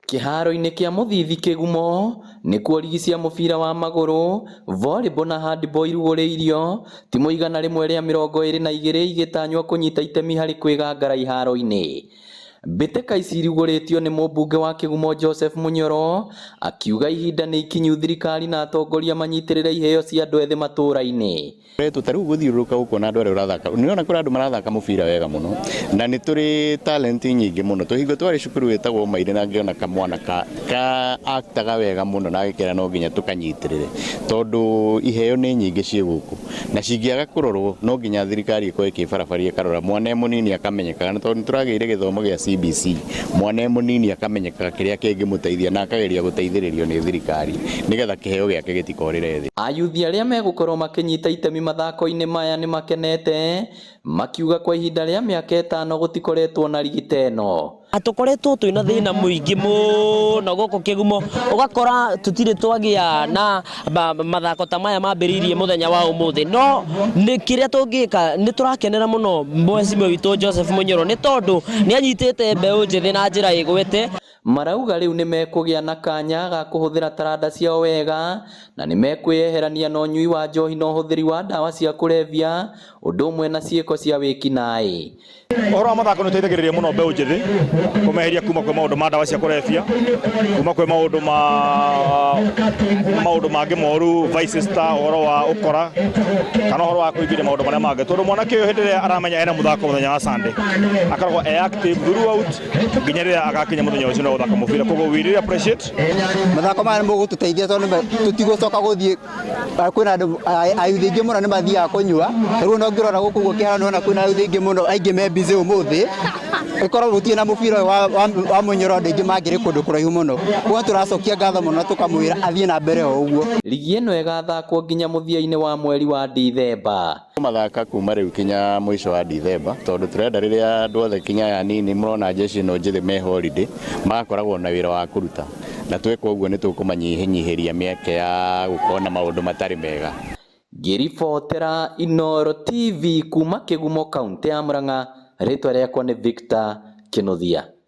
Kĩharo-inĩ kĩa Mũthithi Kĩgumo nĩkuo rigi cia mũbira wa magũrũ, volleyball na handball irugũrĩirio, timu igana rĩmwe rĩa 22 igĩtanywo kũnyita itemi harĩ kwĩgangara iharo-inĩ. Mbĩtĩka ici irugũrĩtio nĩ mũmbunge wa Kĩgumo Joseph Munyoro, akiuga ihinda nĩ ikinyu thirikari na atongoria manyitĩrĩre iheo cia andũ ethĩ matũra-inĩ. Tarĩu gũthiũrũrũka gũkũ na andũ arĩa ũrathaka, nĩona kũrĩ andũ marathaka mũbira wega mũno, na nĩ tũrĩ talent nyingĩ mũno. Tũhingo twarĩ cukuru wĩtagwo Mairĩ na ngĩona kamwana ka aktaga wega mũno na gĩkĩra no nginya tũkanyitĩrĩre, tondũ iheo nĩ nyingĩ ciĩ gũkũ, na cingĩaga kũrorwo no nginya thirikari ĩkorwo ĩkĩbarabaria ĩkarora mwana mũnini akamenyekaga, tondũ nĩ tũragĩire gĩthomo gĩa CBC, mwana mũnini akamenyekaga kĩrĩa kĩngĩmũteithia na akageria gũteithĩrĩrio nĩ thirikari nĩgetha kĩheo gĩake gĩtikorĩre thĩ. Ayuthi arĩa megũkorwo makĩnyita itemi mathako-inĩ maya nĩ makenete, makiuga kwa ihinda rĩa mĩaka 5 gũtikoretwo na rigi ta ĩno. Atukoretwo twina thina muingi muno goko Kĩgumo, ugakora tutire twagĩa na mathako ta maya mambĩrĩirie muthenya wa umuthi, no nĩ kĩrĩa tũngĩka nĩ tũrakenera muno mheshimiwa witũ Joseph Munyoro nĩ tondũ nĩ anyitĩte mbeũ njĩthĩ na njĩra ĩgwete. Marauga rĩu nĩ mekũgĩa na kanya ga kũhũthĩra taranda ciao wega, na nĩ mekwĩyeherania na ũnyui wa njohi na ũhũthĩri wa ndawa cia kũrebia, ũndũ ũmwe na ciĩko cia wĩkinaĩ. Ũhoro wa mathako nĩ ũteithagĩrĩria mũno mbeũ njĩthĩ kũmeheria kuma kwĩ maũndũ ma ndawa cia kũrebia, kuma kwĩ maũndũ mangĩ moru, vices ta ũhoro wa ũkora kana ũhoro wa kũingĩria maũndũ marĩa mangĩ, tondũ mwanake ũyũ hĩndĩ ĩrĩa aramenya ena mũthako mũthenya wa Sunday akoragwo active throughout nginya rĩrĩa agakinya mũthenya ũcio wa gũthaka mũbira. Koguo we really appreciate mathako maya nĩ mũgũtũteithia tondũ tũtigũcoka gũthiĩ, kwĩna andũ ayuthi aingĩ mũno nĩ mathiaga kũnyua, rĩu no ngĩrora gũkũ ũguo kĩharo nĩona kwĩna ayuthi aingĩ mũno aingĩ me busy ũmũthĩ, ĩkoragwo gũtirĩ na mũbira wa Munyoro andũ aingĩ mangĩrĩ kũndũ kũraihu mũno, koguo tũracokia ngatho mũno na tũkamwĩra athiĩ na mbere o ũguo. Ligi ĩno ĩgathakwo nginya mũthia-inĩ wa mweri wa Dithemba. Mathaka kuma rĩu kinya mũico wa Dithemba, tondũ tũrenda rĩrĩa andũ othe kinya ya nini mũrona jeshi ĩno njĩthĩ me holiday magakoragwo na wĩra wa kũruta, na twĩka ũguo nĩ tũkũmanyihĩnyihĩria mĩeke ya gũkorwo na maũndũ matarĩ mega. Ngĩribotera Inooro TV kuma Kĩgumo kaunti ya Murang'a, rĩtwa rĩakwa nĩ Victor Kĩnuthia.